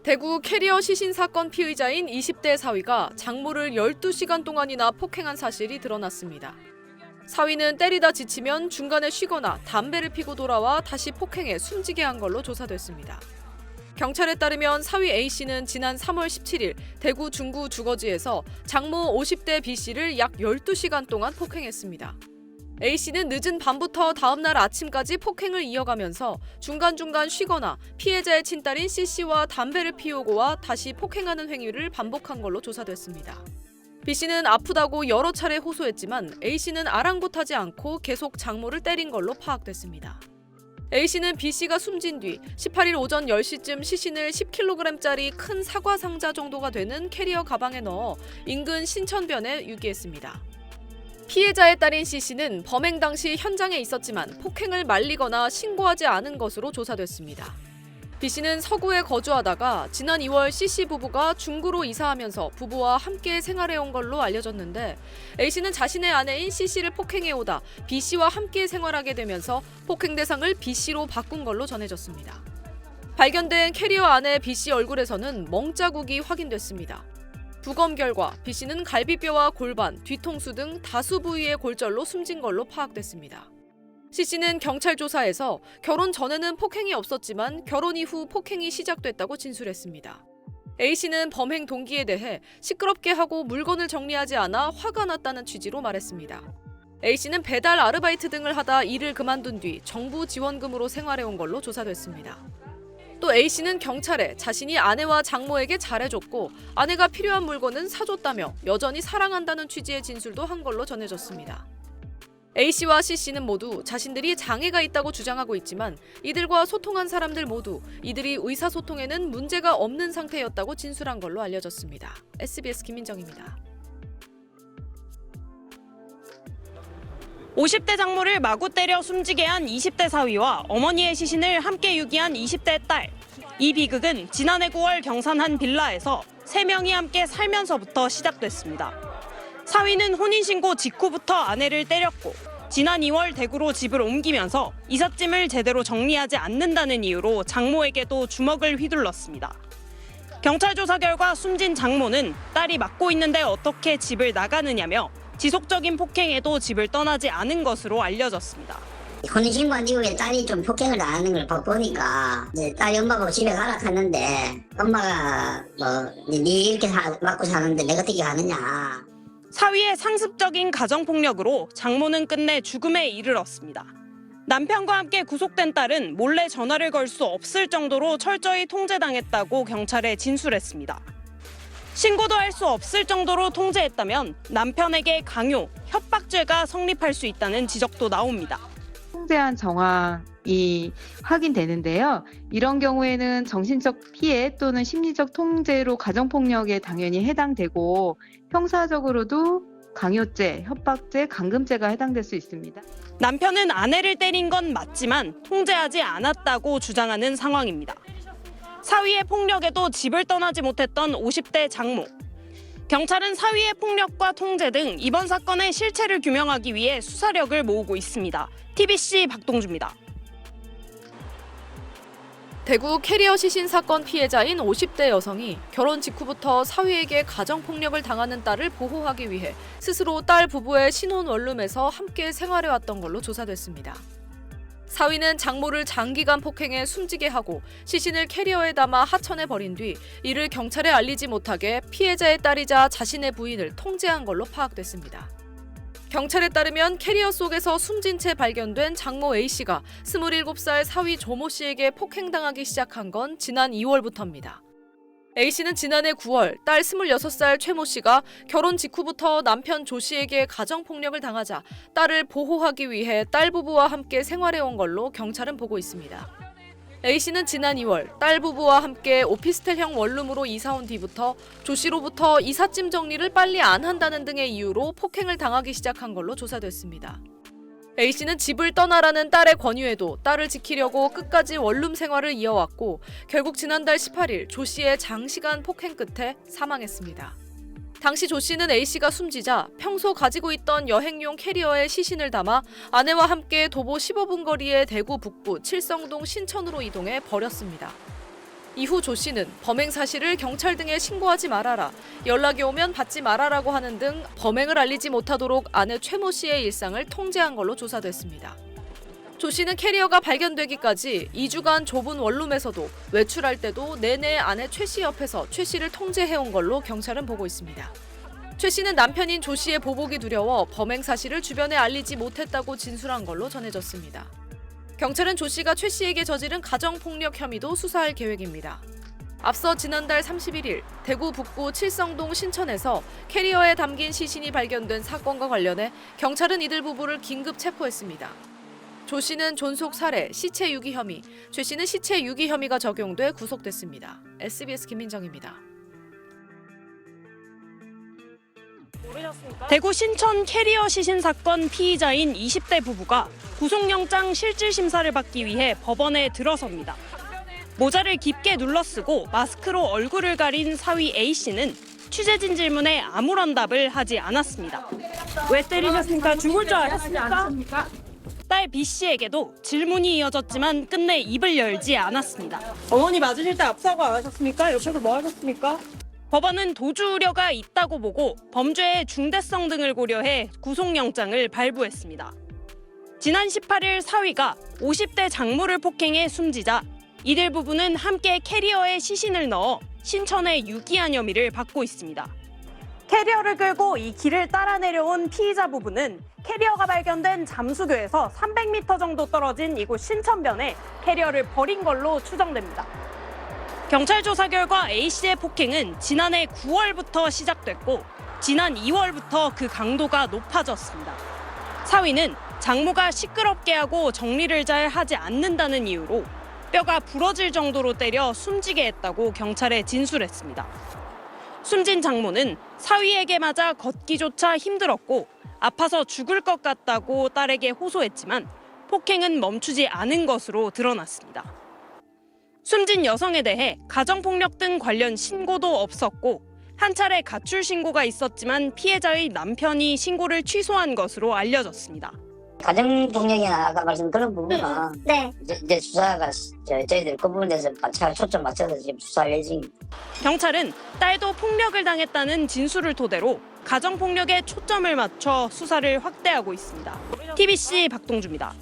대구 캐리어 시신 사건 피의자인 20대 사위가 장모를 12시간 동안이나 폭행한 사실이 드러났습니다. 사위는 때리다 지치면 중간에 쉬거나 담배를 피고 돌아와 다시 폭행해 숨지게 한 걸로 조사됐습니다. 경찰에 따르면 사위 A씨는 지난 3월 17일 대구 중구 주거지에서 장모 50대 B씨를 약 12시간 동안 폭행했습니다. A씨는 늦은 밤부터 다음날 아침까지 폭행을 이어가면서 중간중간 쉬거나 피해자의 친딸인 C씨와 담배를 피우고와 다시 폭행하는 행위를 반복한 걸로 조사됐습니다. B씨는 아프다고 여러 차례 호소했지만 A씨는 아랑곳하지 않고 계속 장모를 때린 걸로 파악됐습니다. A씨는 B씨가 숨진 뒤 18일 오전 10시쯤 시신을 10kg짜리 큰 사과 상자 정도가 되는 캐리어 가방에 넣어 인근 신천변에 유기했습니다. 피해자의 딸인 C씨는 범행 당시 현장에 있었지만 폭행을 말리거나 신고하지 않은 것으로 조사됐습니다. B씨는 서구에 거주하다가 지난 2월 C씨 부부가 중구로 이사하면서 부부와 함께 생활해온 걸로 알려졌는데 A씨는 자신의 아내인 C씨를 폭행해오다 B씨와 함께 생활하게 되면서 폭행 대상을 B씨로 바꾼 걸로 전해졌습니다. 발견된 캐리어 안의 B씨 얼굴에서는 멍자국이 확인됐습니다. 부검 결과 B씨는 갈비뼈와 골반, 뒤통수 등 다수 부위의 골절로 숨진 걸로 파악됐습니다. C씨는 경찰 조사에서 결혼 전에는 폭행이 없었지만 결혼 이후 폭행이 시작됐다고 진술했습니다. A씨는 범행 동기에 대해 시끄럽게 하고 물건을 정리하지 않아 화가 났다는 취지로 말했습니다. A씨는 배달 아르바이트 등을 하다 일을 그만둔 뒤 정부 지원금으로 생활해온 걸로 조사됐습니다. 또 A씨는 경찰에 자신이 아내와 장모에게 잘해줬고 아내가 필요한 물건은 사줬다며 여전히 사랑한다는 취지의 진술도 한 걸로 전해졌습니다. A씨와 C씨는 모두 자신들이 장애가 있다고 주장하고 있지만 이들과 소통한 사람들 모두 이들이 의사소통에는 문제가 없는 상태였다고 진술한 걸로 알려졌습니다. SBS 김민정입니다. 50대 장모를 마구 때려 숨지게 한 20대 사위와 어머니의 시신을 함께 유기한 20대 딸. 이 비극은 지난해 9월 경산 한 빌라에서 3명이 함께 살면서부터 시작됐습니다. 사위는 혼인신고 직후부터 아내를 때렸고 지난 2월 대구로 집을 옮기면서 이삿짐을 제대로 정리하지 않는다는 이유로 장모에게도 주먹을 휘둘렀습니다. 경찰 조사 결과 숨진 장모는 딸이 맡고 있는데 어떻게 집을 나가느냐며 지속적인 폭행에도 집을 떠나지 않은 것으로 알려졌습니다. 혼인신고한 이후에 딸이 좀 폭행을 당하는 걸 보니까 이제 딸이 엄마하고 집에 가라 했는데 엄마가 네 이렇게 맞고 사는데 내가 어떻게 가느냐. 사위의 상습적인 가정폭력으로 장모는 끝내 죽음에 이르렀습니다. 남편과 함께 구속된 딸은 몰래 전화를 걸 수 없을 정도로 철저히 통제당했다고 경찰에 진술했습니다. 신고도 할 수 없을 정도로 통제했다면 남편에게 강요, 협박죄가 성립할 수 있다는 지적도 나옵니다. 통제한 정황이 확인되는데요. 이런 경우에는 정신적 피해 또는 심리적 통제로 가정폭력에 당연히 해당되고 형사적으로도 강요죄, 협박죄, 감금죄가 해당될 수 있습니다. 남편은 아내를 때린 건 맞지만 통제하지 않았다고 주장하는 상황입니다. 사위의 폭력에도 집을 떠나지 못했던 50대 장모. 경찰은 사위의 폭력과 통제 등 이번 사건의 실체를 규명하기 위해 수사력을 모으고 있습니다. TBC 박동주입니다. 대구 캐리어 시신 사건 피해자인 50대 여성이 결혼 직후부터 사위에게 가정폭력을 당하는 딸을 보호하기 위해 스스로 딸 부부의 신혼 원룸에서 함께 생활해왔던 걸로 조사됐습니다. 사위는 장모를 장기간 폭행해 숨지게 하고 시신을 캐리어에 담아 하천에 버린 뒤 이를 경찰에 알리지 못하게 피해자의 딸이자 자신의 부인을 통제한 걸로 파악됐습니다. 경찰에 따르면 캐리어 속에서 숨진 채 발견된 장모 A씨가 27살 사위 조모 씨에게 폭행당하기 시작한 건 지난 2월부터입니다. A씨는 지난해 9월 딸 26살 최모 씨가 결혼 직후부터 남편 조 씨에게 가정폭력을 당하자 딸을 보호하기 위해 딸 부부와 함께 생활해온 걸로 경찰은 보고 있습니다. A씨는 지난 2월 딸 부부와 함께 오피스텔형 원룸으로 이사온 뒤부터 조 씨로부터 이삿짐 정리를 빨리 안 한다는 등의 이유로 폭행을 당하기 시작한 걸로 조사됐습니다. A씨는 집을 떠나라는 딸의 권유에도 딸을 지키려고 끝까지 원룸 생활을 이어왔고 결국 지난달 18일 조 씨의 장시간 폭행 끝에 사망했습니다. 당시 조 씨는 A씨가 숨지자 평소 가지고 있던 여행용 캐리어에 시신을 담아 아내와 함께 도보 15분 거리의 대구 북부 칠성동 신천으로 이동해 버렸습니다. 이후 조 씨는 범행 사실을 경찰 등에 신고하지 말아라, 연락이 오면 받지 말아라고 하는 등 범행을 알리지 못하도록 아내 최모 씨의 일상을 통제한 걸로 조사됐습니다. 조 씨는 캐리어가 발견되기까지 2주간 좁은 원룸에서도 외출할 때도 내내 아내 최 씨 옆에서 최 씨를 통제해온 걸로 경찰은 보고 있습니다. 최 씨는 남편인 조 씨의 보복이 두려워 범행 사실을 주변에 알리지 못했다고 진술한 걸로 전해졌습니다. 경찰은 조 씨가 최 씨에게 저지른 가정폭력 혐의도 수사할 계획입니다. 앞서 지난달 31일 대구 북구 칠성동 신천에서 캐리어에 담긴 시신이 발견된 사건과 관련해 경찰은 이들 부부를 긴급 체포했습니다. 조 씨는 존속 살해, 시체 유기 혐의, 최 씨는 시체 유기 혐의가 적용돼 구속됐습니다. SBS 김민정입니다. 대구 신천 캐리어 시신 사건 피의자인 20대 부부가 구속영장 실질심사를 받기 위해 법원에 들어섭니다. 모자를 깊게 눌러쓰고 마스크로 얼굴을 가린 사위 A씨는 취재진 질문에 아무런 답을 하지 않았습니다. 왜 때리셨습니까? 죽을 줄 아셨습니까? 딸 B씨에게도 질문이 이어졌지만 끝내 입을 열지 않았습니다. 어머니 맞으실 때 앞사고 안 하셨습니까? 옆에서 뭐 하셨습니까? 법원은 도주 우려가 있다고 보고 범죄의 중대성 등을 고려해 구속영장을 발부했습니다. 지난 18일 사위가 50대 장모를 폭행해 숨지자 이들 부부는 함께 캐리어에 시신을 넣어 신천에 유기한 혐의를 받고 있습니다. 캐리어를 끌고 이 길을 따라 내려온 피의자 부부는 캐리어가 발견된 잠수교에서 300m 정도 떨어진 이곳 신천변에 캐리어를 버린 걸로 추정됩니다. 경찰 조사 결과 A씨의 폭행은 지난해 9월부터 시작됐고 지난 2월부터 그 강도가 높아졌습니다. 사위는 장모가 시끄럽게 하고 정리를 잘 하지 않는다는 이유로 뼈가 부러질 정도로 때려 숨지게 했다고 경찰에 진술했습니다. 숨진 장모는 사위에게 맞아 걷기조차 힘들었고 아파서 죽을 것 같다고 딸에게 호소했지만 폭행은 멈추지 않은 것으로 드러났습니다. 숨진 여성에 대해 가정폭력 등 관련 신고도 없었고 한 차례 가출 신고가 있었지만 피해자의 남편이 신고를 취소한 것으로 알려졌습니다. 가정폭력이나 아까 말씀 그런 부분은 이제 수사가 저희들 그 부분에서 초점 맞춰서 지금 수사할 예정입니다. 경찰은 딸도 폭력을 당했다는 진술을 토대로 가정폭력에 초점을 맞춰 수사를 확대하고 있습니다. TBC 박동주입니다.